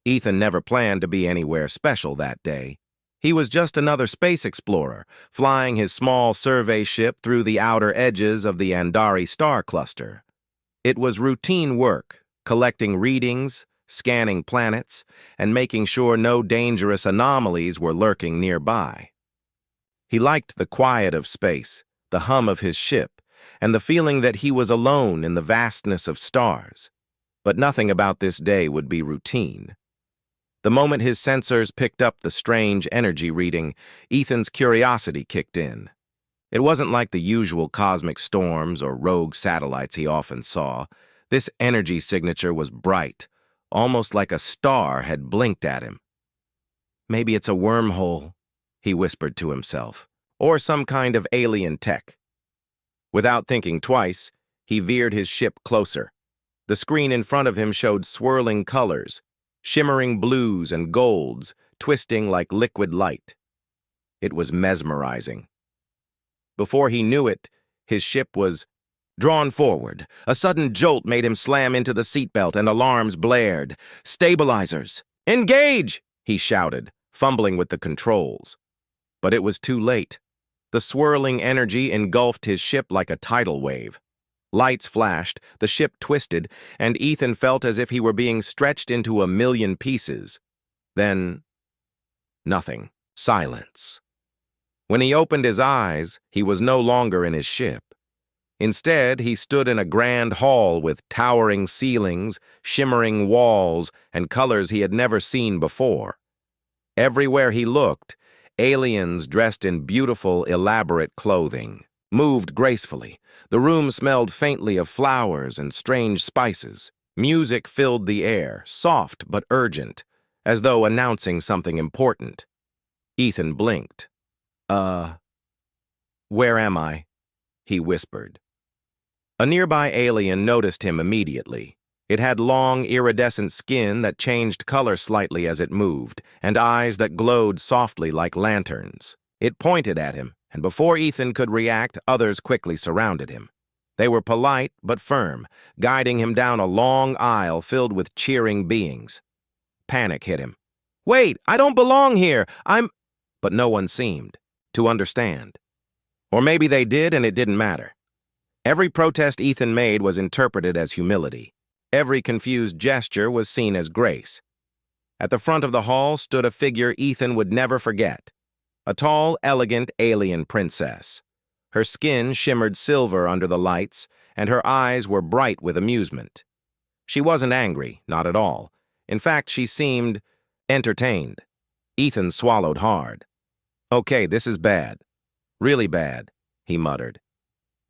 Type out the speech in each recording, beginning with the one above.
Ethan never planned to be anywhere special that day. He was just another space explorer, flying his small survey ship through the outer edges of the Andari star cluster. It was routine work, collecting readings, scanning planets, and making sure no dangerous anomalies were lurking nearby. He liked the quiet of space, the hum of his ship, and the feeling that he was alone in the vastness of stars. But nothing about this day would be routine. The moment his sensors picked up the strange energy reading, Ethan's curiosity kicked in. It wasn't like the usual cosmic storms or rogue satellites he often saw. This energy signature was bright, almost like a star had blinked at him. Maybe it's a wormhole, he whispered to himself, or some kind of alien tech. Without thinking twice, he veered his ship closer. The screen in front of him showed swirling colors, shimmering blues and golds, twisting like liquid light. It was mesmerizing. Before he knew it, his ship was drawn forward. A sudden jolt made him slam into the seatbelt and alarms blared. "Stabilizers! Engage!" he shouted, fumbling with the controls. But it was too late. The swirling energy engulfed his ship like a tidal wave. Lights flashed, the ship twisted, and Ethan felt as if he were being stretched into a million pieces. Then, nothing. Silence. When he opened his eyes, he was no longer in his ship. Instead, he stood in a grand hall with towering ceilings, shimmering walls, and colors he had never seen before. Everywhere he looked, aliens dressed in beautiful, elaborate clothing moved gracefully. The room smelled faintly of flowers and strange spices. Music filled the air, soft but urgent, as though announcing something important. Ethan blinked. Where am I?" he whispered. A nearby alien noticed him immediately. It had long, iridescent skin that changed color slightly as it moved, and eyes that glowed softly like lanterns. It pointed at him, and before Ethan could react, others quickly surrounded him. They were polite but firm, guiding him down a long aisle filled with cheering beings. Panic hit him. "Wait, I don't belong here! But no one seemed to understand. Or maybe they did and it didn't matter. Every protest Ethan made was interpreted as humility. Every confused gesture was seen as grace. At the front of the hall stood a figure Ethan would never forget. A tall, elegant alien princess. Her skin shimmered silver under the lights, and her eyes were bright with amusement. She wasn't angry, not at all. In fact, she seemed entertained. Ethan swallowed hard. "Okay, this is bad. Really bad," he muttered.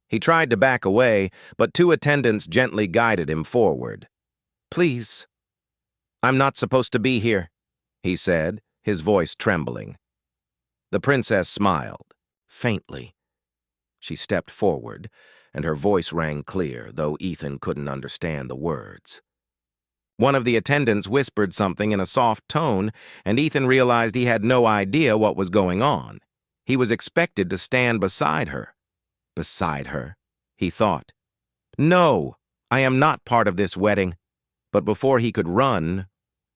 He tried to back away, but two attendants gently guided him forward. "Please, I'm not supposed to be here," he said, his voice trembling. The princess smiled, faintly. She stepped forward, and her voice rang clear, though Ethan couldn't understand the words. One of the attendants whispered something in a soft tone, and Ethan realized he had no idea what was going on. He was expected to stand beside her. Beside her, he thought. "No, I am not part of this wedding." But before he could run,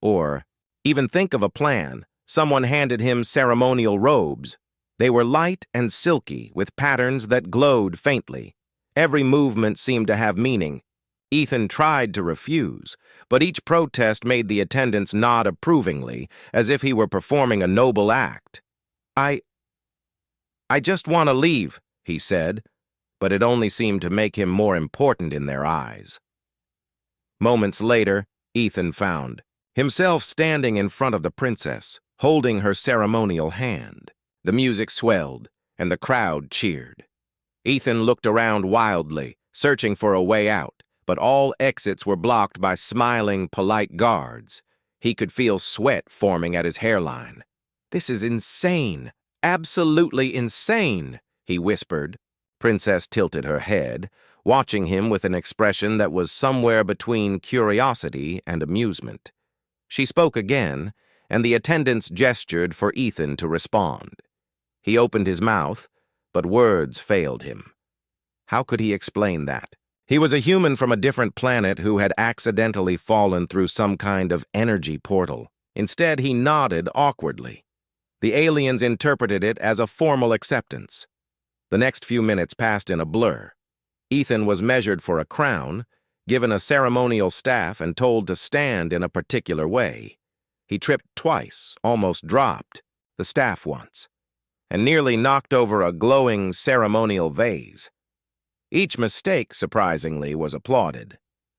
or even think of a plan, someone handed him ceremonial robes. They were light and silky, with patterns that glowed faintly. Every movement seemed to have meaning. Ethan tried to refuse, but each protest made the attendants nod approvingly, as if he were performing a noble act. I just want to leave," he said, but it only seemed to make him more important in their eyes. Moments later, Ethan found himself standing in front of the princess, holding her ceremonial hand. The music swelled, and the crowd cheered. Ethan looked around wildly, searching for a way out, but all exits were blocked by smiling, polite guards. He could feel sweat forming at his hairline. "This is insane, absolutely insane," he whispered. Princess tilted her head, watching him with an expression that was somewhere between curiosity and amusement. She spoke again, and the attendants gestured for Ethan to respond. He opened his mouth, but words failed him. How could he explain that? He was a human from a different planet who had accidentally fallen through some kind of energy portal. Instead, he nodded awkwardly. The aliens interpreted it as a formal acceptance. The next few minutes passed in a blur. Ethan was measured for a crown, given a ceremonial staff, and told to stand in a particular way. He tripped twice, almost dropped the staff once, and nearly knocked over a glowing ceremonial vase. Each mistake, surprisingly, was applauded.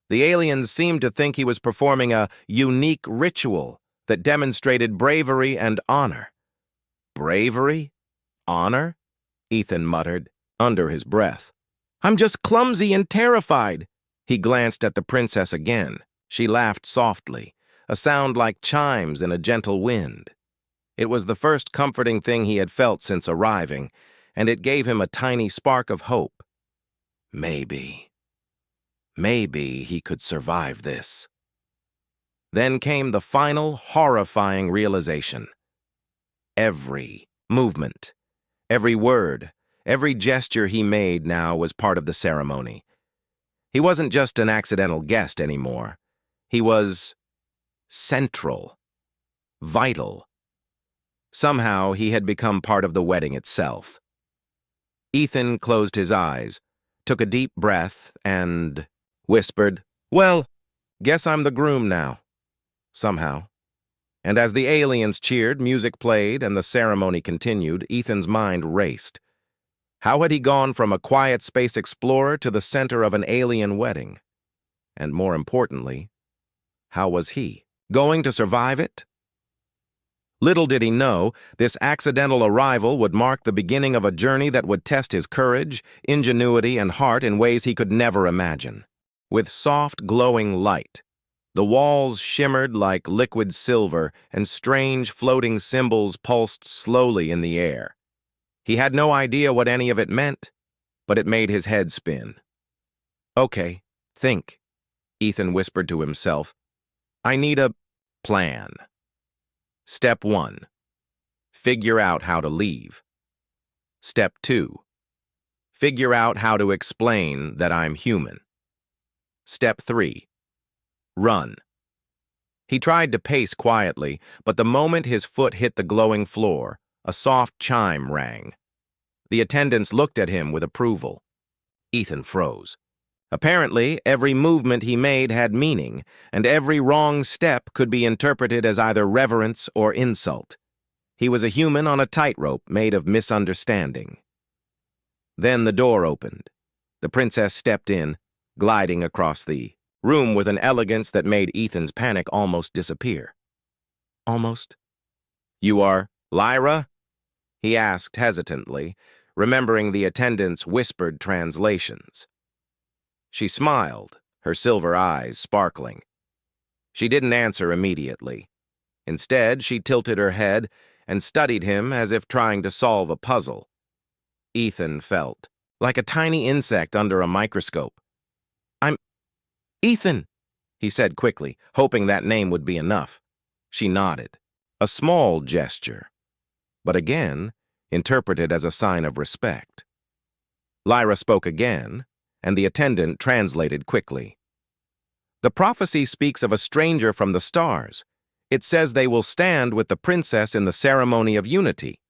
The aliens seemed to think he was performing a unique ritual that demonstrated bravery and honor. Bravery? Honor? Ethan muttered, under his breath. I'm just clumsy and terrified. He glanced at the princess again. She laughed softly, a sound like chimes in a gentle wind. It was the first comforting thing he had felt since arriving, and it gave him a tiny spark of hope. Maybe he could survive this. Then came the final, horrifying realization. Every movement, every word, every gesture he made now was part of the ceremony. He wasn't just an accidental guest anymore. He was central, vital. Somehow he had become part of the wedding itself. Ethan closed his eyes, took a deep breath, and whispered, "Well, guess I'm the groom now." Somehow. And as the aliens cheered, music played, and the ceremony continued, Ethan's mind raced. How had he gone from a quiet space explorer to the center of an alien wedding? And more importantly, how was he going to survive it? Little did he know, this accidental arrival would mark the beginning of a journey that would test his courage, ingenuity, and heart in ways he could never imagine. With soft, glowing light, the walls shimmered like liquid silver, and strange, floating symbols pulsed slowly in the air. He had no idea what any of it meant, but it made his head spin. "Okay, think," Ethan whispered to himself. "I need a plan. Step 1. Figure out how to leave. Step 2. Figure out how to explain that I'm human. Step 3. Run." He tried to pace quietly, but the moment his foot hit the glowing floor, a soft chime rang. The attendants looked at him with approval. Ethan froze. Apparently, every movement he made had meaning, and every wrong step could be interpreted as either reverence or insult. He was a human on a tightrope made of misunderstanding. Then the door opened. The princess stepped in, gliding across the room with an elegance that made Ethan's panic almost disappear. "Almost? You are Lyra?" he asked hesitantly, remembering the attendant's whispered translations. She smiled, her silver eyes sparkling. She didn't answer immediately. Instead, she tilted her head and studied him as if trying to solve a puzzle. Ethan felt like a tiny insect under a microscope. "I'm Ethan," he said quickly, hoping that name would be enough. She nodded, a small gesture, but again interpreted as a sign of respect. Lyra spoke again, and the attendant translated quickly. "The prophecy speaks of a stranger from the stars. It says they will stand with the princess in the ceremony of unity."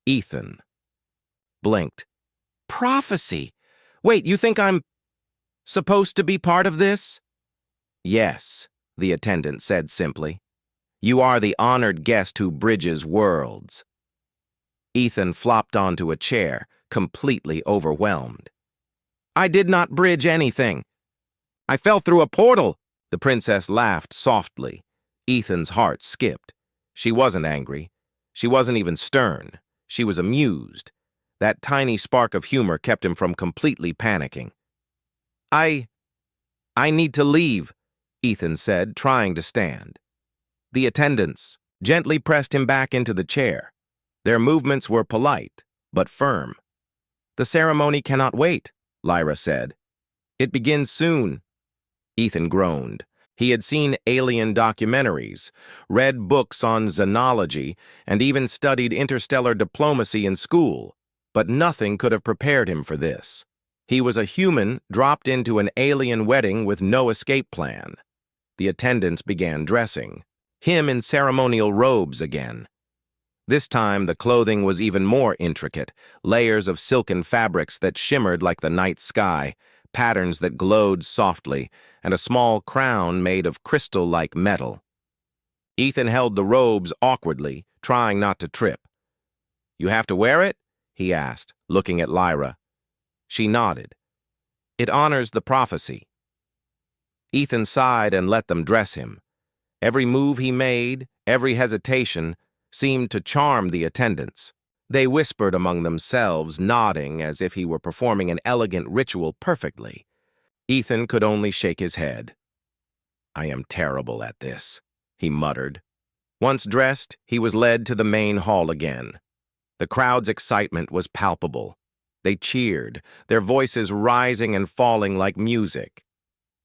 Ethan blinked. "Prophecy? Wait, you think I'm supposed to be part of this?" "Yes," the attendant said simply. "You are the honored guest who bridges worlds." Ethan flopped onto a chair, completely overwhelmed. "I did not bridge anything. I fell through a portal." The princess laughed softly. Ethan's heart skipped. She wasn't angry. She wasn't even stern. She was amused. That tiny spark of humor kept him from completely panicking. I need to leave," Ethan said, trying to stand. The attendants gently pressed him back into the chair. Their movements were polite, but firm. "The ceremony cannot wait," Lyra said. "It begins soon." Ethan groaned. He had seen alien documentaries, read books on xenology, and even studied interstellar diplomacy in school, but nothing could have prepared him for this. He was a human dropped into an alien wedding with no escape plan. The attendants began dressing, him in ceremonial robes again. This time, the clothing was even more intricate, layers of silken fabrics that shimmered like the night sky, patterns that glowed softly, and a small crown made of crystal-like metal. Ethan held the robes awkwardly, trying not to trip. "You have to wear it?" he asked, looking at Lyra. She nodded. "It honors the prophecy." Ethan sighed and let them dress him. Every move he made, every hesitation, seemed to charm the attendants. They whispered among themselves, nodding as if he were performing an elegant ritual perfectly. Ethan could only shake his head. "I am terrible at this," he muttered. Once dressed, he was led to the main hall again. The crowd's excitement was palpable. They cheered, their voices rising and falling like music.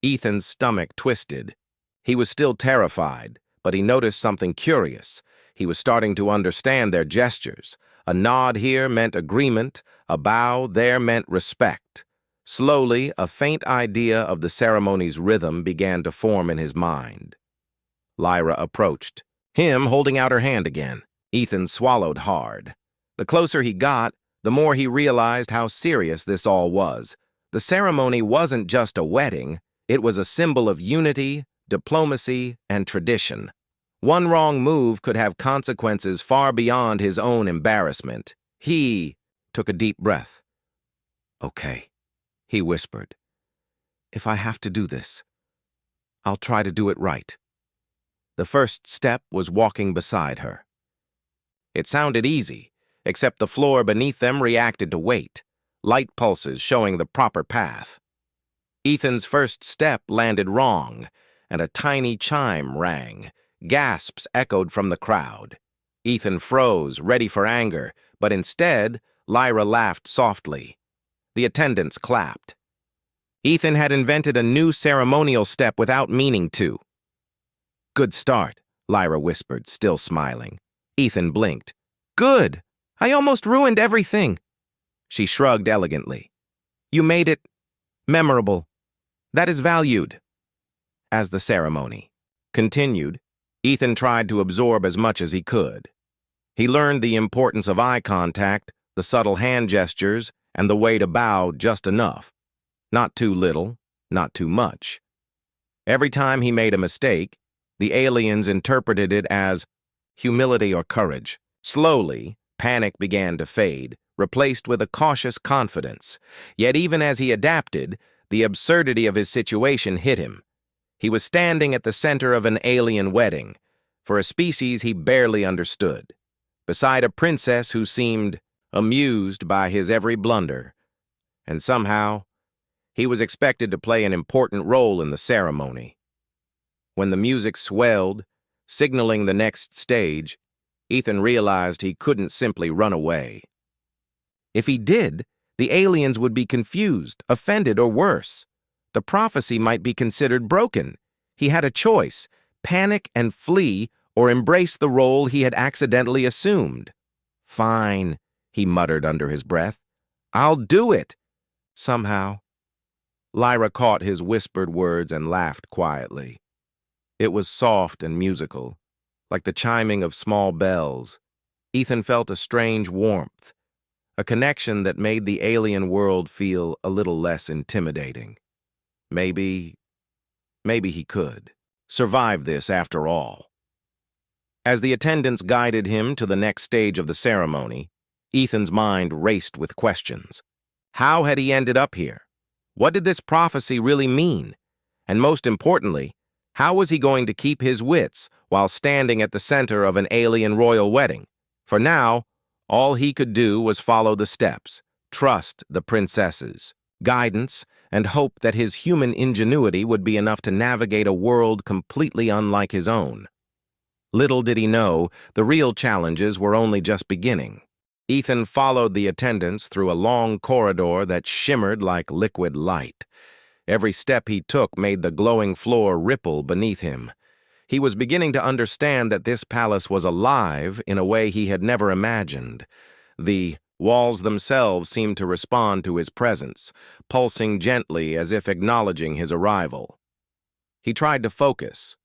Ethan's stomach twisted. He was still terrified, but he noticed something curious. He was starting to understand their gestures. A nod here meant agreement, a bow there meant respect. Slowly, a faint idea of the ceremony's rhythm began to form in his mind. Lyra approached, him holding out her hand again. Ethan swallowed hard. The closer he got, the more he realized how serious this all was. The ceremony wasn't just a wedding, it was a symbol of unity, diplomacy, and tradition. One wrong move could have consequences far beyond his own embarrassment. He took a deep breath. "Okay," he whispered. "If I have to do this, I'll try to do it right." The first step was walking beside her. It sounded easy, except the floor beneath them reacted to weight, light pulses showing the proper path. Ethan's first step landed wrong, and a tiny chime rang. Gasps echoed from the crowd. Ethan froze, ready for anger, but instead, Lyra laughed softly. The attendants clapped. Ethan had invented a new ceremonial step without meaning to. "Good start," Lyra whispered, still smiling. Ethan blinked. "Good! I almost ruined everything." She shrugged elegantly. "You made it memorable. That is valued." As the ceremony continued, Ethan tried to absorb as much as he could. He learned the importance of eye contact, the subtle hand gestures, and the way to bow just enough. Not too little, not too much. Every time he made a mistake, the aliens interpreted it as humility or courage. Slowly, panic began to fade, replaced with a cautious confidence. Yet even as he adapted, the absurdity of his situation hit him. He was standing at the center of an alien wedding, for a species he barely understood, beside a princess who seemed amused by his every blunder. And somehow, he was expected to play an important role in the ceremony. When the music swelled, signaling the next stage, Ethan realized he couldn't simply run away. If he did, the aliens would be confused, offended, or worse. The prophecy might be considered broken. He had a choice: panic and flee, or embrace the role he had accidentally assumed. "Fine," he muttered under his breath. "I'll do it." Somehow. Lyra caught his whispered words and laughed quietly. It was soft and musical, like the chiming of small bells. Ethan felt a strange warmth, a connection that made the alien world feel a little less intimidating. Maybe he could survive this after all. As the attendants guided him to the next stage of the ceremony, Ethan's mind raced with questions. How had he ended up here? What did this prophecy really mean? And most importantly, how was he going to keep his wits while standing at the center of an alien royal wedding? For now, all he could do was follow the steps, trust the princesses, guidance, and hope that his human ingenuity would be enough to navigate a world completely unlike his own. Little did he know, the real challenges were only just beginning. Ethan followed the attendants through a long corridor that shimmered like liquid light. Every step he took made the glowing floor ripple beneath him. He was beginning to understand that this palace was alive in a way he had never imagined. The Walls themselves seemed to respond to his presence, pulsing gently as if acknowledging his arrival. He tried to focus.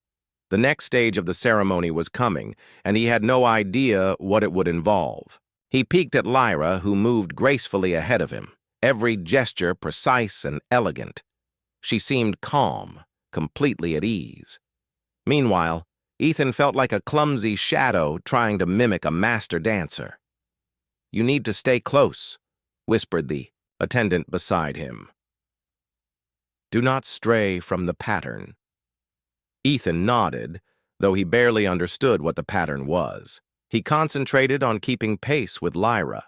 The next stage of the ceremony was coming, and he had no idea what it would involve. He peeked at Lyra, who moved gracefully ahead of him, every gesture precise and elegant. She seemed calm, completely at ease. Meanwhile, Ethan felt like a clumsy shadow trying to mimic a master dancer. "You need to stay close," whispered the attendant beside him. "Do not stray from the pattern." Ethan nodded, though he barely understood what the pattern was. He concentrated on keeping pace with Lyra.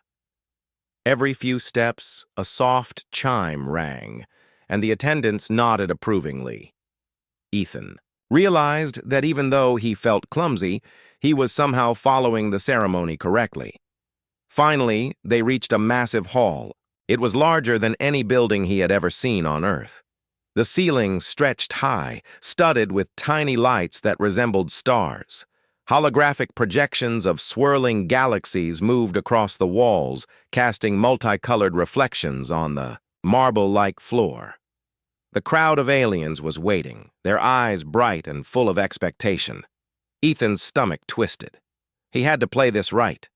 Every few steps, a soft chime rang, and the attendants nodded approvingly. Ethan realized that even though he felt clumsy, he was somehow following the ceremony correctly. Finally, they reached a massive hall. It was larger than any building he had ever seen on Earth. The ceiling stretched high, studded with tiny lights that resembled stars. Holographic projections of swirling galaxies moved across the walls, casting multicolored reflections on the marble-like floor. The crowd of aliens was waiting, their eyes bright and full of expectation. Ethan's stomach twisted. He had to play this right.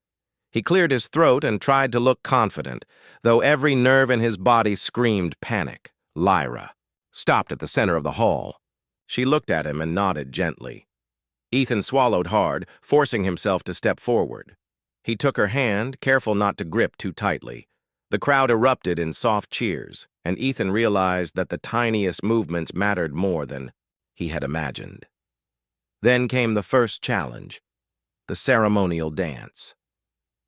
He cleared his throat and tried to look confident, though every nerve in his body screamed panic. Lyra stopped at the center of the hall. She looked at him and nodded gently. Ethan swallowed hard, forcing himself to step forward. He took her hand, careful not to grip too tightly. The crowd erupted in soft cheers, and Ethan realized that the tiniest movements mattered more than he had imagined. Then came the first challenge, the ceremonial dance.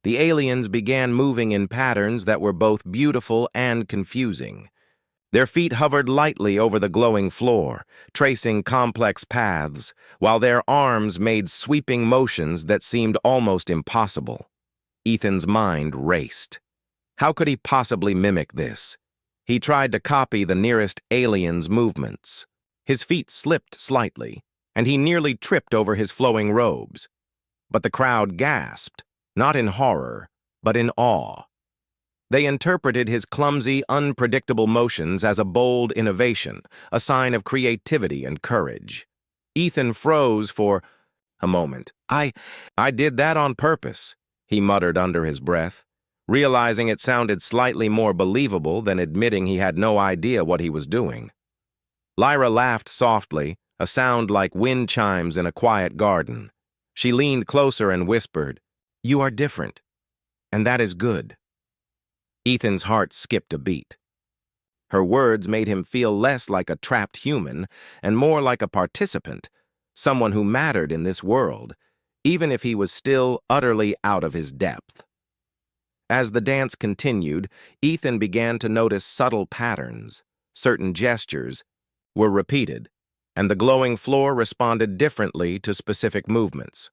The aliens began moving in patterns that were both beautiful and confusing. Their feet hovered lightly over the glowing floor, tracing complex paths, while their arms made sweeping motions that seemed almost impossible. Ethan's mind raced. How could he possibly mimic this? He tried to copy the nearest alien's movements. His feet slipped slightly, and he nearly tripped over his flowing robes. But the crowd gasped, not in horror, but in awe. They interpreted his clumsy, unpredictable motions as a bold innovation, a sign of creativity and courage. Ethan froze for a moment. I did that on purpose," he muttered under his breath, realizing it sounded slightly more believable than admitting he had no idea what he was doing. Lyra laughed softly, a sound like wind chimes in a quiet garden. She leaned closer and whispered, "You are different, and that is good." Ethan's heart skipped a beat. Her words made him feel less like a trapped human and more like a participant, someone who mattered in this world, even if he was still utterly out of his depth. As the dance continued, Ethan began to notice subtle patterns. Certain gestures were repeated, and the glowing floor responded differently to specific movements.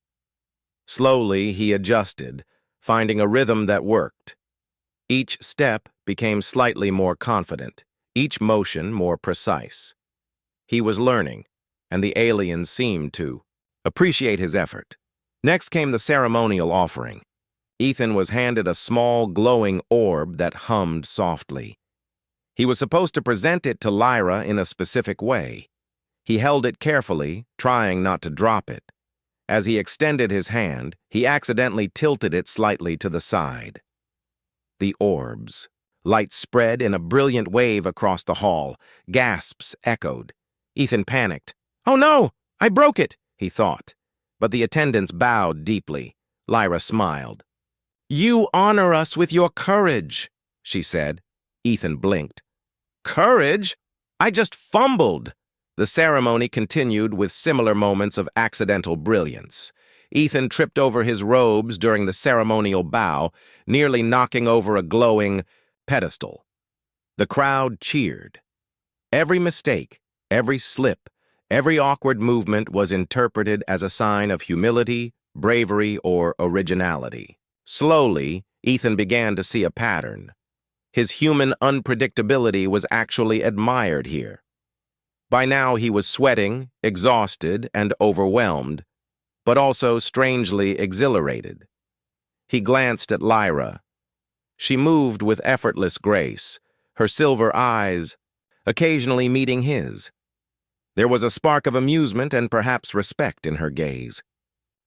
Slowly, he adjusted, finding a rhythm that worked. Each step became slightly more confident, each motion more precise. He was learning, and the aliens seemed to appreciate his effort. Next came the ceremonial offering. Ethan was handed a small, glowing orb that hummed softly. He was supposed to present it to Lyra in a specific way. He held it carefully, trying not to drop it. As he extended his hand, he accidentally tilted it slightly to the side. The orbs. Light spread in a brilliant wave across the hall. Gasps echoed. Ethan panicked. "Oh no! I broke it!" he thought. But the attendants bowed deeply. Lyra smiled. "You honor us with your courage," she said. Ethan blinked. "Courage? I just fumbled." The ceremony continued with similar moments of accidental brilliance. Ethan tripped over his robes during the ceremonial bow, nearly knocking over a glowing pedestal. The crowd cheered. Every mistake, every slip, every awkward movement was interpreted as a sign of humility, bravery, or originality. Slowly, Ethan began to see a pattern. His human unpredictability was actually admired here. By now he was sweating, exhausted, and overwhelmed, but also strangely exhilarated. He glanced at Lyra. She moved with effortless grace, her silver eyes occasionally meeting his. There was a spark of amusement and perhaps respect in her gaze.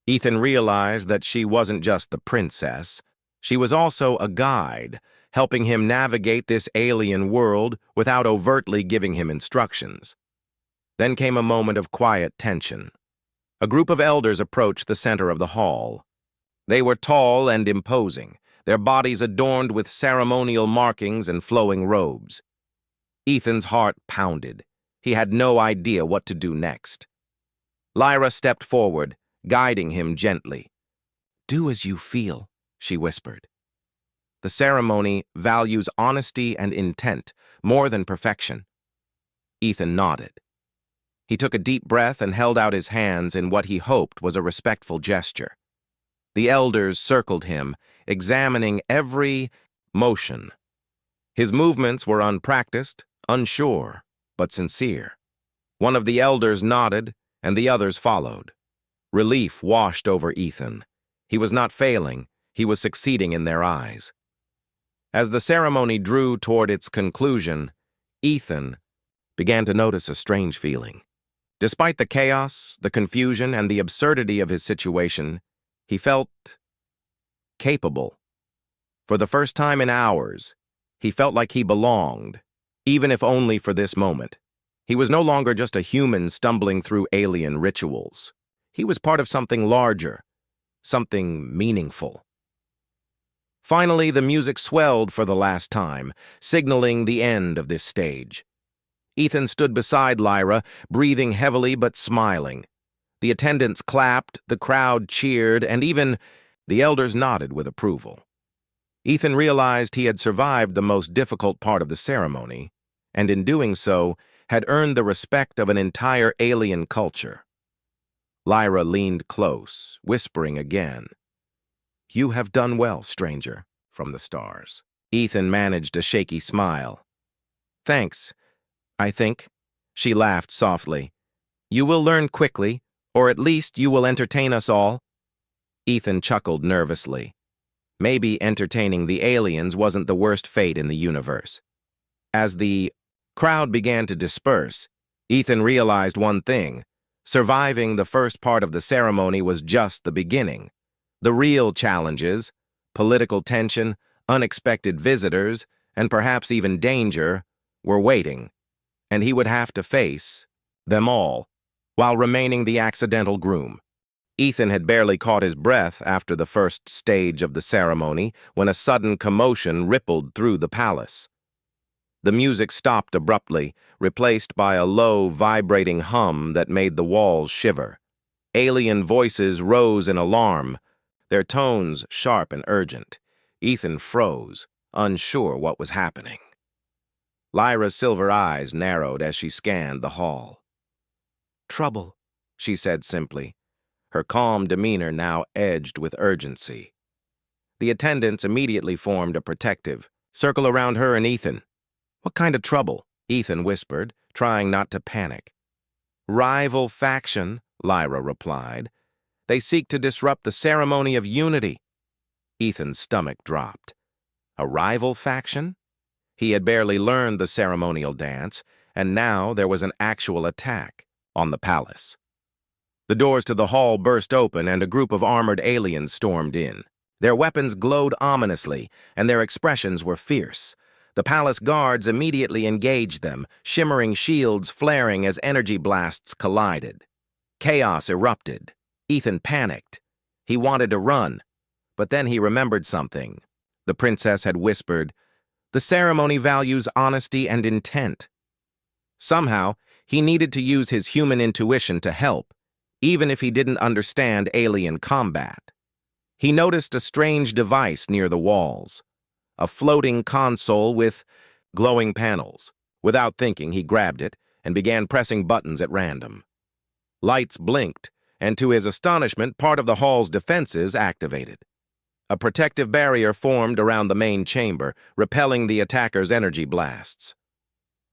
Ethan realized that she wasn't just the princess. She was also a guide, helping him navigate this alien world without overtly giving him instructions. Then came a moment of quiet tension. A group of elders approached the center of the hall. They were tall and imposing, their bodies adorned with ceremonial markings and flowing robes. Ethan's heart pounded. He had no idea what to do next. Lyra stepped forward, guiding him gently. "Do as you feel," she whispered. "The ceremony values honesty and intent more than perfection." Ethan nodded. He took a deep breath and held out his hands in what he hoped was a respectful gesture. The elders circled him, examining every motion. His movements were unpracticed, unsure, but sincere. One of the elders nodded, and the others followed. Relief washed over Ethan. He was not failing, he was succeeding in their eyes. As the ceremony drew toward its conclusion, Ethan began to notice a strange feeling. Despite the chaos, the confusion, and the absurdity of his situation, he felt capable. For the first time in hours, he felt like he belonged, even if only for this moment. He was no longer just a human stumbling through alien rituals. He was part of something larger, something meaningful. Finally, the music swelled for the last time, signaling the end of this stage. Ethan stood beside Lyra, breathing heavily but smiling. The attendants clapped, the crowd cheered, and even the elders nodded with approval. Ethan realized he had survived the most difficult part of the ceremony, and in doing so, had earned the respect of an entire alien culture. Lyra leaned close, whispering again, "You have done well, stranger," from the stars. Ethan managed a shaky smile. "Thanks, I think," she laughed softly. "You will learn quickly, or at least you will entertain us all." Ethan chuckled nervously. Maybe entertaining the aliens wasn't the worst fate in the universe. As the crowd began to disperse, Ethan realized one thing. Surviving the first part of the ceremony was just the beginning. The real challenges, political tension, unexpected visitors, and perhaps even danger, were waiting, and he would have to face them all, while remaining the accidental groom. Ethan had barely caught his breath after the first stage of the ceremony when a sudden commotion rippled through the palace. The music stopped abruptly, replaced by a low, vibrating hum that made the walls shiver. Alien voices rose in alarm, their tones sharp and urgent. Ethan froze, unsure what was happening. Lyra's silver eyes narrowed as she scanned the hall. "Trouble," she said simply, her calm demeanor now edged with urgency. The attendants immediately formed a protective circle around her and Ethan. "What kind of trouble?" Ethan whispered, trying not to panic. "Rival faction," Lyra replied. "They seek to disrupt the ceremony of unity." Ethan's stomach dropped. A rival faction? He had barely learned the ceremonial dance, and now there was an actual attack on the palace. The doors to the hall burst open and a group of armored aliens stormed in. Their weapons glowed ominously, and their expressions were fierce. The palace guards immediately engaged them, shimmering shields flaring as energy blasts collided. Chaos erupted. Ethan panicked. He wanted to run, but then he remembered something. The princess had whispered, "The ceremony values honesty and intent." Somehow, he needed to use his human intuition to help, even if he didn't understand alien combat. He noticed a strange device near the walls, a floating console with glowing panels. Without thinking, he grabbed it and began pressing buttons at random. Lights blinked, and to his astonishment, part of the hall's defenses activated. A protective barrier formed around the main chamber, repelling the attackers' energy blasts.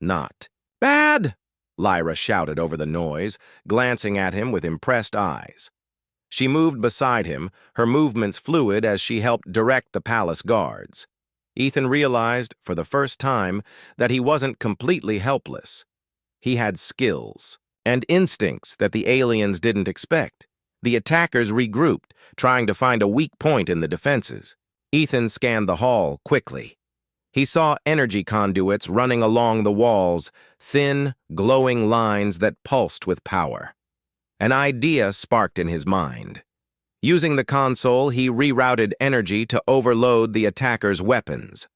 "Not bad!" Lyra shouted over the noise, glancing at him with impressed eyes. She moved beside him, her movements fluid as she helped direct the palace guards. Ethan realized, for the first time, that he wasn't completely helpless. He had skills and instincts that the aliens didn't expect. The attackers regrouped, trying to find a weak point in the defenses. Ethan scanned the hall quickly. He saw energy conduits running along the walls, thin, glowing lines that pulsed with power. An idea sparked in his mind. Using the console, he rerouted energy to overload the attackers' weapons.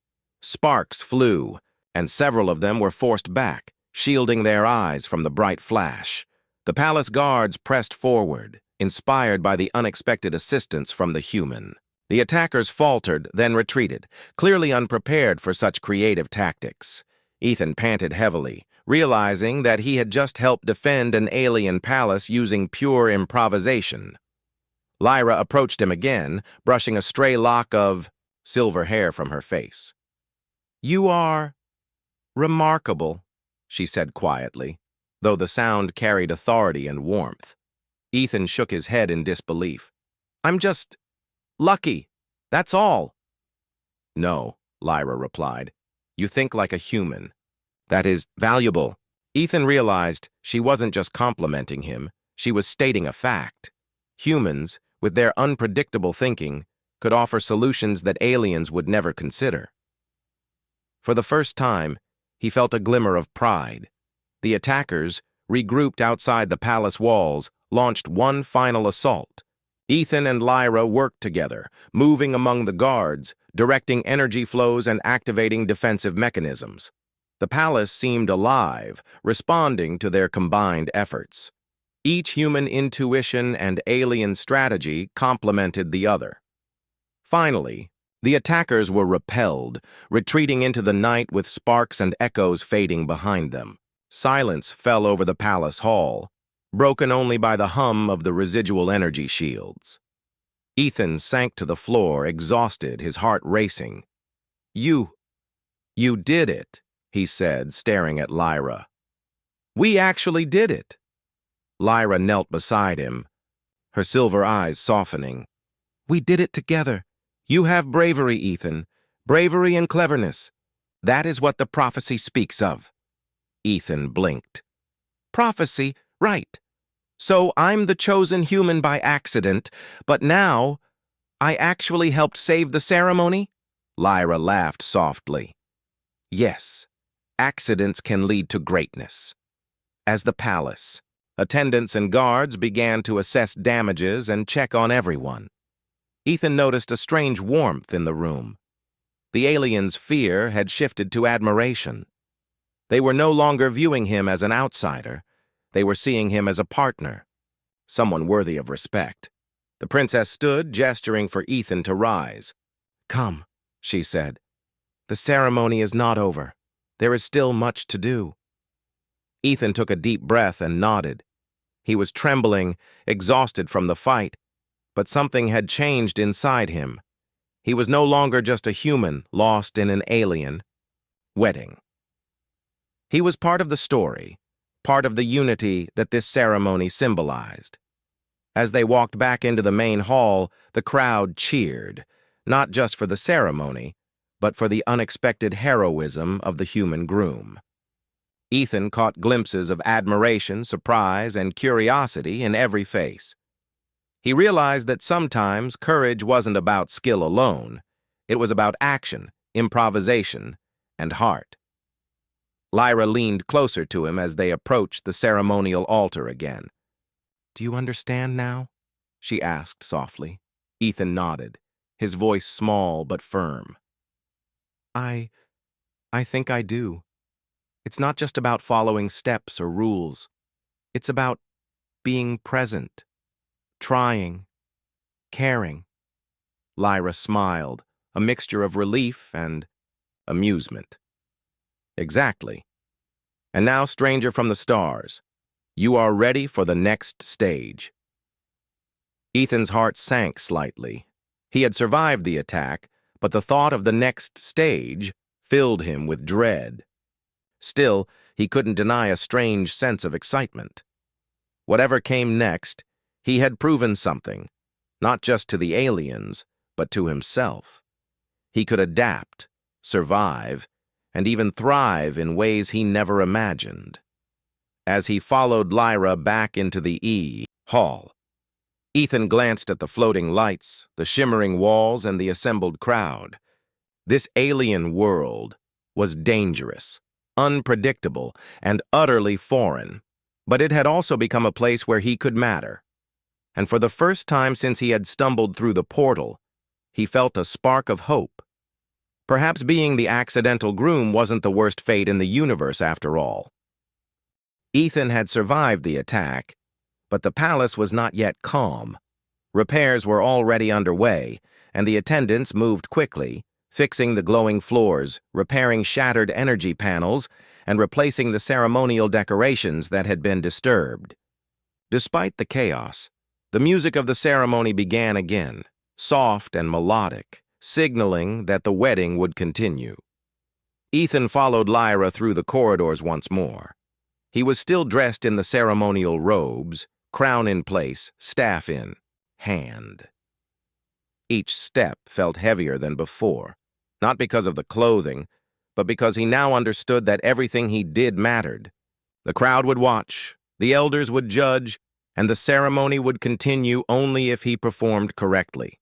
Sparks flew, and several of them were forced back, shielding their eyes from the bright flash. The palace guards pressed forward, inspired by the unexpected assistance from the human. The attackers faltered, then retreated, clearly unprepared for such creative tactics. Ethan panted heavily, realizing that he had just helped defend an alien palace using pure improvisation. Lyra approached him again, brushing a stray lock of silver hair from her face. "You are remarkable," she said quietly, though the sound carried authority and warmth. Ethan shook his head in disbelief. "I'm just lucky, that's all." "No," Lyra replied. "You think like a human. That is valuable." Ethan realized she wasn't just complimenting him, she was stating a fact. Humans, with their unpredictable thinking, could offer solutions that aliens would never consider. For the first time, he felt a glimmer of pride. The attackers, regrouped outside the palace walls, launched one final assault. Ethan and Lyra worked together, moving among the guards, directing energy flows and activating defensive mechanisms. The palace seemed alive, responding to their combined efforts. Each human intuition and alien strategy complemented the other. Finally, the attackers were repelled, retreating into the night with sparks and echoes fading behind them. Silence fell over the palace hall, broken only by the hum of the residual energy shields. Ethan sank to the floor, exhausted, his heart racing. You did it," he said, staring at Lyra. "We actually did it." Lyra knelt beside him, her silver eyes softening. "We did it together. You have bravery, Ethan. Bravery and cleverness. That is what the prophecy speaks of." Ethan blinked. "Prophecy, right. So I'm the chosen human by accident, but now I actually helped save the ceremony?" Lyra laughed softly. "Yes, accidents can lead to greatness." As the palace, attendants and guards began to assess damages and check on everyone. Ethan noticed a strange warmth in the room. The aliens' fear had shifted to admiration. They were no longer viewing him as an outsider. They were seeing him as a partner, someone worthy of respect. The princess stood, gesturing for Ethan to rise. "Come," she said. "The ceremony is not over. There is still much to do." Ethan took a deep breath and nodded. He was trembling, exhausted from the fight, but something had changed inside him. He was no longer just a human lost in an alien wedding. He was part of the story, part of the unity that this ceremony symbolized. As they walked back into the main hall, the crowd cheered, not just for the ceremony, but for the unexpected heroism of the human groom. Ethan caught glimpses of admiration, surprise, and curiosity in every face. He realized that sometimes courage wasn't about skill alone. It was about action, improvisation, and heart. Lyra leaned closer to him as they approached the ceremonial altar again. "Do you understand now?" she asked softly. Ethan nodded, his voice small but firm. I think I do. It's not just about following steps or rules. It's about being present, trying, caring." Lyra smiled, a mixture of relief and amusement. "Exactly. And now, stranger from the stars, you are ready for the next stage." Ethan's heart sank slightly. He had survived the attack, but the thought of the next stage filled him with dread. Still, he couldn't deny a strange sense of excitement. Whatever came next, he had proven something, not just to the aliens, but to himself. He could adapt, survive, and even thrive in ways he never imagined. As he followed Lyra back into the hall, Ethan glanced at the floating lights, the shimmering walls, and the assembled crowd. This alien world was dangerous, unpredictable, and utterly foreign, but it had also become a place where he could matter. And for the first time since he had stumbled through the portal, he felt a spark of hope. Perhaps being the accidental groom wasn't the worst fate in the universe after all. Ethan had survived the attack, but the palace was not yet calm. Repairs were already underway, and the attendants moved quickly, fixing the glowing floors, repairing shattered energy panels, and replacing the ceremonial decorations that had been disturbed. Despite the chaos, the music of the ceremony began again, soft and melodic, signaling that the wedding would continue. Ethan followed Lyra through the corridors once more. He was still dressed in the ceremonial robes, crown in place, staff in hand. Each step felt heavier than before, not because of the clothing, but because he now understood that everything he did mattered. The crowd would watch, the elders would judge, and the ceremony would continue only if he performed correctly.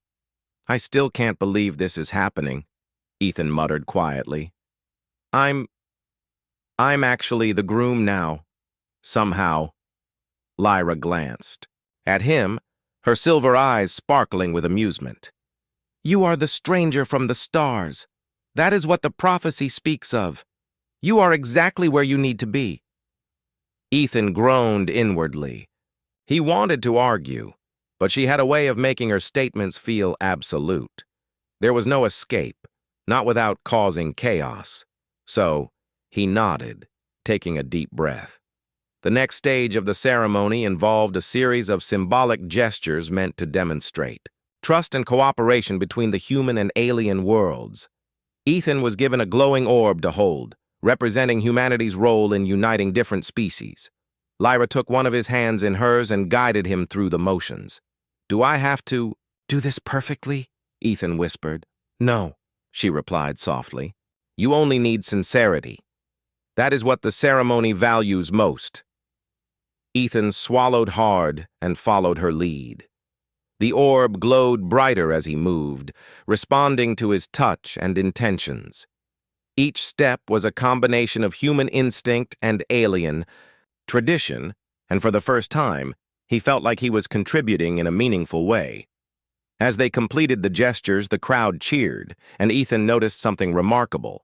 "I still can't believe this is happening," Ethan muttered quietly. I'm actually the groom now, somehow." Lyra glanced at him, her silver eyes sparkling with amusement. "You are the stranger from the stars. That is what the prophecy speaks of. You are exactly where you need to be." Ethan groaned inwardly. He wanted to argue, but she had a way of making her statements feel absolute. There was no escape, not without causing chaos. So, he nodded, taking a deep breath. The next stage of the ceremony involved a series of symbolic gestures meant to demonstrate trust and cooperation between the human and alien worlds. Ethan was given a glowing orb to hold, representing humanity's role in uniting different species. Lyra took one of his hands in hers and guided him through the motions. "Do I have to do this perfectly?" Ethan whispered. "No," she replied softly. "You only need sincerity. That is what the ceremony values most." Ethan swallowed hard and followed her lead. The orb glowed brighter as he moved, responding to his touch and intentions. Each step was a combination of human instinct and alien tradition, and for the first time, he felt like he was contributing in a meaningful way. As they completed the gestures, the crowd cheered, and Ethan noticed something remarkable.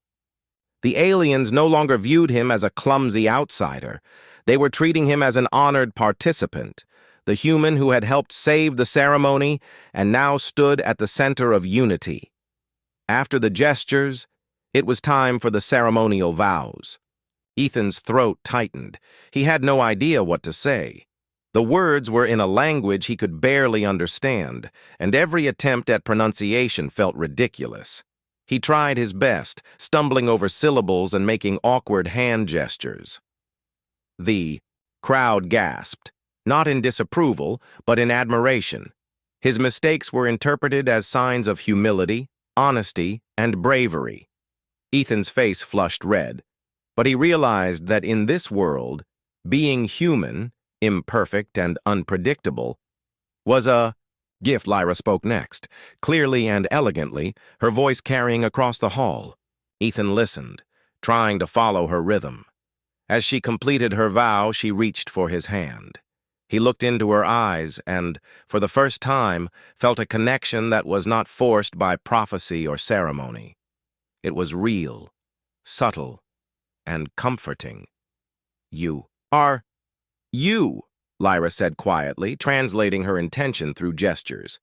The aliens no longer viewed him as a clumsy outsider. They were treating him as an honored participant, the human who had helped save the ceremony and now stood at the center of unity. After the gestures, it was time for the ceremonial vows. Ethan's throat tightened. He had no idea what to say. The words were in a language he could barely understand, and every attempt at pronunciation felt ridiculous. He tried his best, stumbling over syllables and making awkward hand gestures. The crowd gasped, not in disapproval, but in admiration. His mistakes were interpreted as signs of humility, honesty, and bravery. Ethan's face flushed red, but he realized that in this world, being human, imperfect and unpredictable, was a gift. Lyra spoke next, clearly and elegantly, her voice carrying across the hall. Ethan listened, trying to follow her rhythm. As she completed her vow, she reached for his hand. He looked into her eyes and, for the first time, felt a connection that was not forced by prophecy or ceremony. It was real, subtle, and comforting. "You are you," Lyra said quietly, translating her intention through gestures.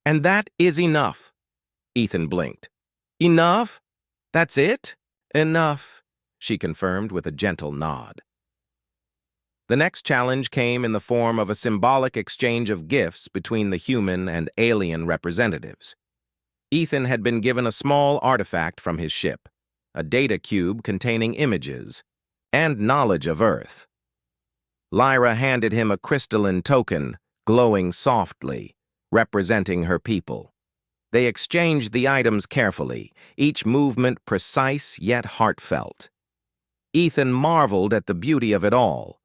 "And that is enough." Ethan blinked. "Enough? That's it?" "Enough," she confirmed with a gentle nod. The next challenge came in the form of a symbolic exchange of gifts between the human and alien representatives. Ethan had been given a small artifact from his ship, a data cube containing images and knowledge of Earth. Lyra handed him a crystalline token, glowing softly, representing her people. They exchanged the items carefully, each movement precise yet heartfelt. Ethan marveled at the beauty of it all.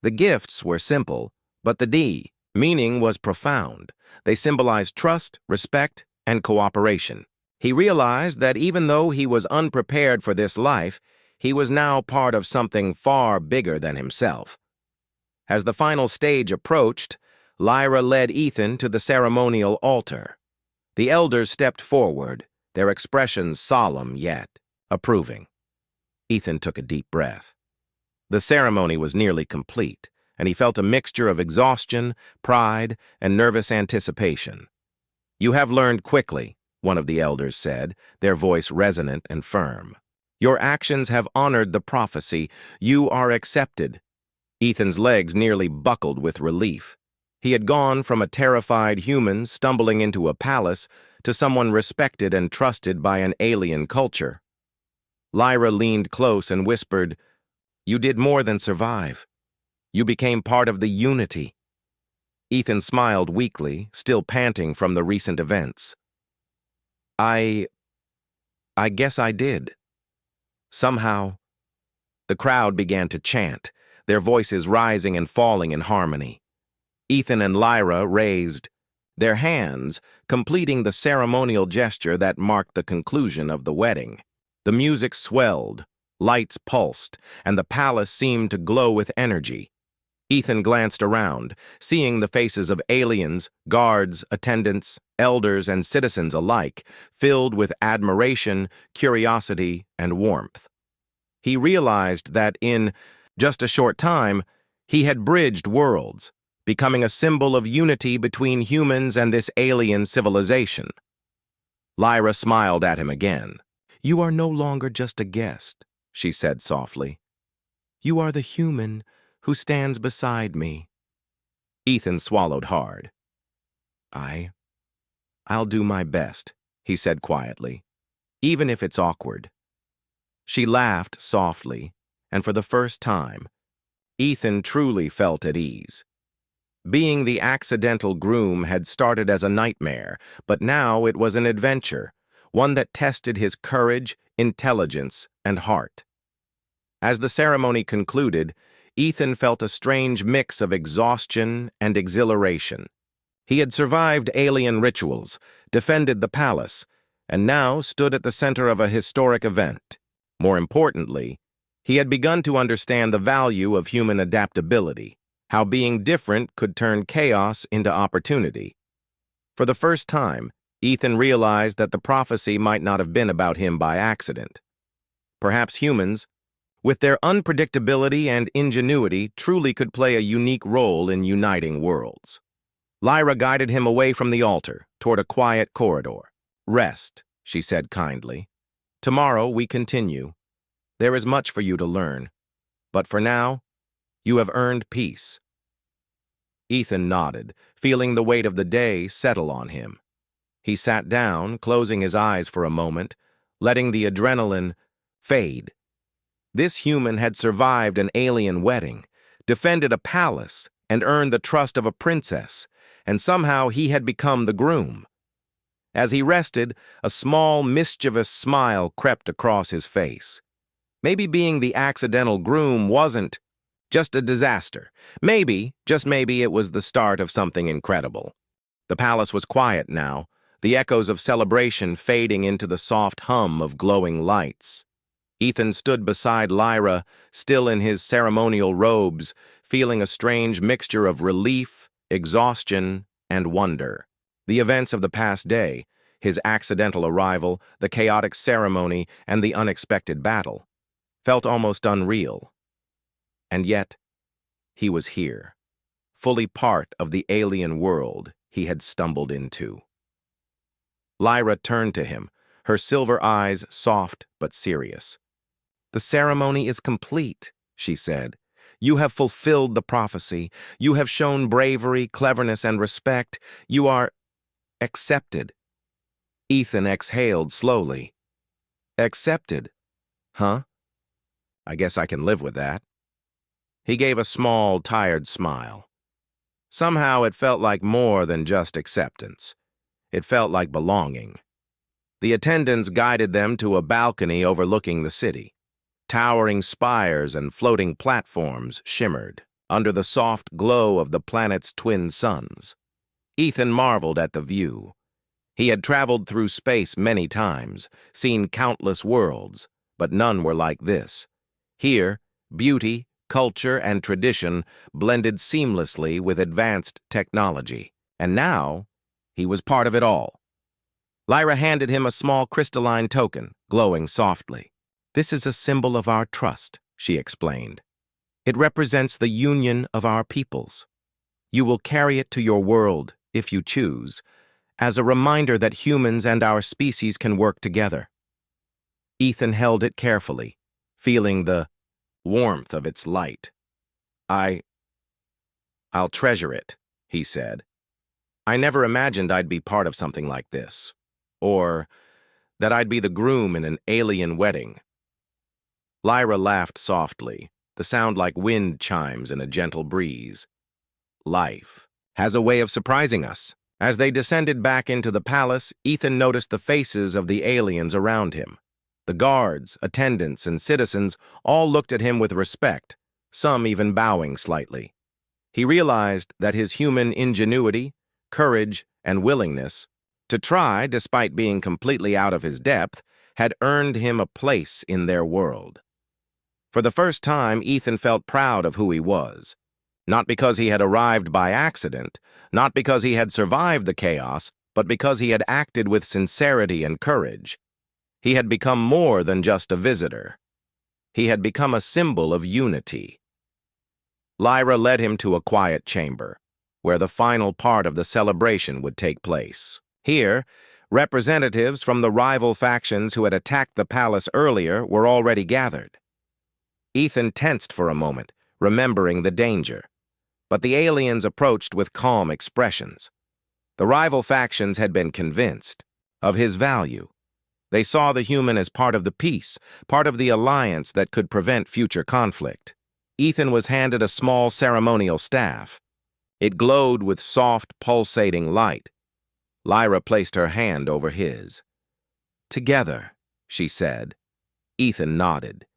The gifts were simple, but the meaning was profound. They symbolized trust, respect, and cooperation. He realized that even though he was unprepared for this life, he was now part of something far bigger than himself. As the final stage approached, Lyra led Ethan to the ceremonial altar. The elders stepped forward, their expressions solemn yet approving. Ethan took a deep breath. The ceremony was nearly complete, and he felt a mixture of exhaustion, pride, and nervous anticipation. "You have learned quickly," one of the elders said, their voice resonant and firm. "Your actions have honored the prophecy. You are accepted." Ethan's legs nearly buckled with relief. He had gone from a terrified human stumbling into a palace to someone respected and trusted by an alien culture. Lyra leaned close and whispered, "You did more than survive. You became part of the unity." Ethan smiled weakly, still panting from the recent events. I guess I did. Somehow." The crowd began to chant, their voices rising and falling in harmony. Ethan and Lyra raised their hands, completing the ceremonial gesture that marked the conclusion of the wedding. The music swelled, lights pulsed, and the palace seemed to glow with energy. Ethan glanced around, seeing the faces of aliens, guards, attendants, elders, and citizens alike, filled with admiration, curiosity, and warmth. He realized that in just a short time, he had bridged worlds, becoming a symbol of unity between humans and this alien civilization. Lyra smiled at him again. "You are no longer just a guest," she said softly. "You are the human who stands beside me." Ethan swallowed hard. I'll do my best," he said quietly, "even if it's awkward." She laughed softly, and for the first time, Ethan truly felt at ease. Being the accidental groom had started as a nightmare, but now it was an adventure, one that tested his courage, intelligence, and heart. As the ceremony concluded, Ethan felt a strange mix of exhaustion and exhilaration. He had survived alien rituals, defended the palace, and now stood at the center of a historic event. More importantly, he had begun to understand the value of human adaptability, how being different could turn chaos into opportunity. For the first time, Ethan realized that the prophecy might not have been about him by accident. Perhaps humans, with their unpredictability and ingenuity, truly could play a unique role in uniting worlds. Lyra guided him away from the altar, toward a quiet corridor. "Rest," she said kindly. "Tomorrow we continue. There is much for you to learn. But for now, you have earned peace." Ethan nodded, feeling the weight of the day settle on him. He sat down, closing his eyes for a moment, letting the adrenaline fade. This human had survived an alien wedding, defended a palace, and earned the trust of a princess, and somehow he had become the groom. As he rested, a small, mischievous smile crept across his face. Maybe being the accidental groom wasn't just a disaster. Maybe, just maybe, it was the start of something incredible. The palace was quiet now, the echoes of celebration fading into the soft hum of glowing lights. Ethan stood beside Lyra, still in his ceremonial robes, feeling a strange mixture of relief, exhaustion, and wonder. The events of the past day, his accidental arrival, the chaotic ceremony, and the unexpected battle, felt almost unreal. And yet, he was here, fully part of the alien world he had stumbled into. Lyra turned to him, her silver eyes soft but serious. "The ceremony is complete," she said. "You have fulfilled the prophecy. You have shown bravery, cleverness, and respect. You are accepted." Ethan exhaled slowly. "Accepted? Huh? I guess I can live with that." He gave a small, tired smile. Somehow it felt like more than just acceptance. It felt like belonging. The attendants guided them to a balcony overlooking the city. Towering spires and floating platforms shimmered under the soft glow of the planet's twin suns. Ethan marveled at the view. He had traveled through space many times, seen countless worlds, but none were like this. Here, beauty, culture, and tradition blended seamlessly with advanced technology. And now, he was part of it all. Lyra handed him a small crystalline token, glowing softly. "This is a symbol of our trust," she explained. "It represents the union of our peoples. You will carry it to your world, if you choose, as a reminder that humans and our species can work together." Ethan held it carefully, feeling the warmth of its light. I'll treasure it," he said. "I never imagined I'd be part of something like this. Or that I'd be the groom in an alien wedding." Lyra laughed softly, the sound like wind chimes in a gentle breeze. Life has a way of surprising us. As they descended back into the palace, Ethan noticed the faces of the aliens around him. The guards, attendants, and citizens all looked at him with respect, some even bowing slightly. He realized that his human ingenuity, courage, and willingness to try, despite being completely out of his depth, had earned him a place in their world. For the first time, Ethan felt proud of who he was. Not because he had arrived by accident, not because he had survived the chaos, but because he had acted with sincerity and courage. He had become more than just a visitor. He had become a symbol of unity. Lyra led him to a quiet chamber, where the final part of the celebration would take place. Here, representatives from the rival factions who had attacked the palace earlier were already gathered. Ethan tensed for a moment, remembering the danger. But the aliens approached with calm expressions. The rival factions had been convinced of his value. They saw the human as part of the peace, part of the alliance that could prevent future conflict. Ethan was handed a small ceremonial staff. It glowed with soft, pulsating light. Lyra placed her hand over his. "Together," she said. Ethan nodded.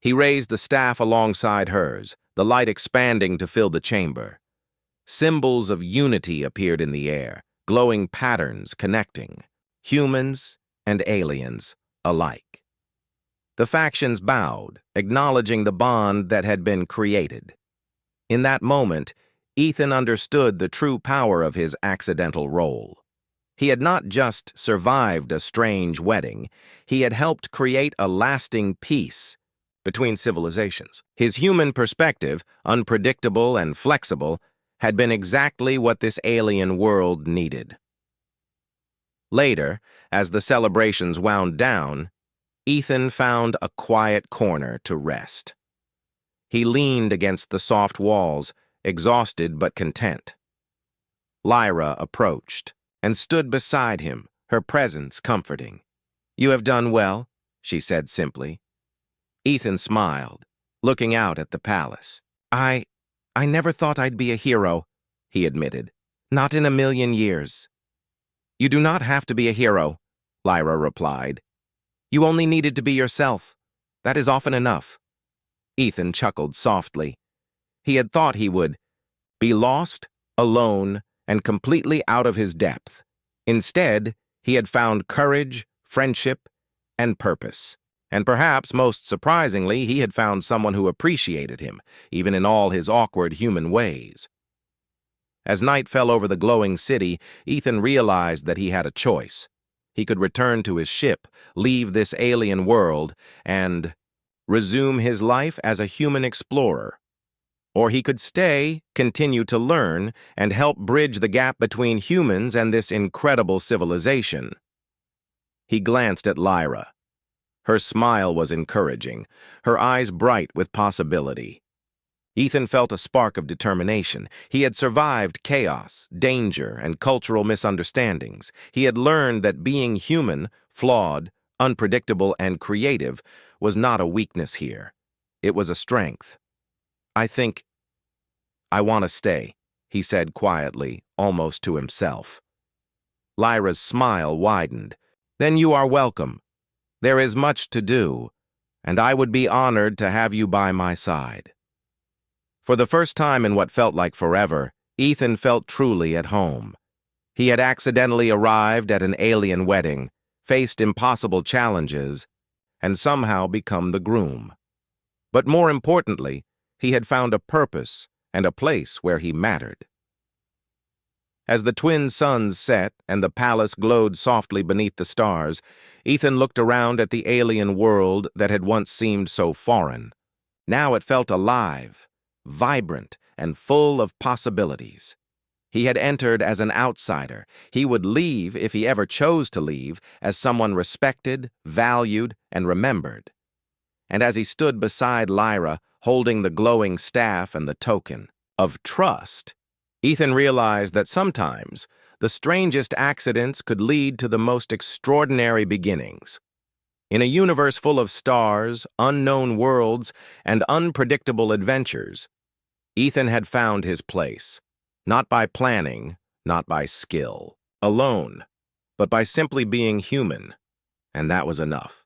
He raised the staff alongside hers, the light expanding to fill the chamber. Symbols of unity appeared in the air, glowing patterns connecting humans and aliens alike. The factions bowed, acknowledging the bond that had been created. In that moment, Ethan understood the true power of his accidental role. He had not just survived a strange wedding, he had helped create a lasting peace between civilizations. His human perspective, unpredictable and flexible, had been exactly what this alien world needed. Later, as the celebrations wound down, Ethan found a quiet corner to rest. He leaned against the soft walls, exhausted but content. Lyra approached and stood beside him, her presence comforting. "You have done well," she said simply. Ethan smiled, looking out at the palace. I never thought I'd be a hero," he admitted. "Not in a million years." "You do not have to be a hero," Lyra replied. "You only needed to be yourself. That is often enough." Ethan chuckled softly. He had thought he would be lost, alone, and completely out of his depth. Instead, he had found courage, friendship, and purpose. And perhaps, most surprisingly, he had found someone who appreciated him, even in all his awkward human ways. As night fell over the glowing city, Ethan realized that he had a choice. He could return to his ship, leave this alien world, and resume his life as a human explorer. Or he could stay, continue to learn, and help bridge the gap between humans and this incredible civilization. He glanced at Lyra. Her smile was encouraging, her eyes bright with possibility. Ethan felt a spark of determination. He had survived chaos, danger, and cultural misunderstandings. He had learned that being human, flawed, unpredictable, and creative was not a weakness here. It was a strength. I want to stay," he said quietly, almost to himself. Lyra's smile widened. "Then you are welcome. There is much to do, and I would be honored to have you by my side." For the first time in what felt like forever, Ethan felt truly at home. He had accidentally arrived at an alien wedding, faced impossible challenges, and somehow become the groom. But more importantly, he had found a purpose and a place where he mattered. As the twin suns set and the palace glowed softly beneath the stars, Ethan looked around at the alien world that had once seemed so foreign. Now it felt alive, vibrant, and full of possibilities. He had entered as an outsider. He would leave, if he ever chose to leave, as someone respected, valued, and remembered. And as he stood beside Lyra, holding the glowing staff and the token of trust, Ethan realized that sometimes the strangest accidents could lead to the most extraordinary beginnings. In a universe full of stars, unknown worlds, and unpredictable adventures, Ethan had found his place, not by planning, not by skill, alone, but by simply being human, and that was enough.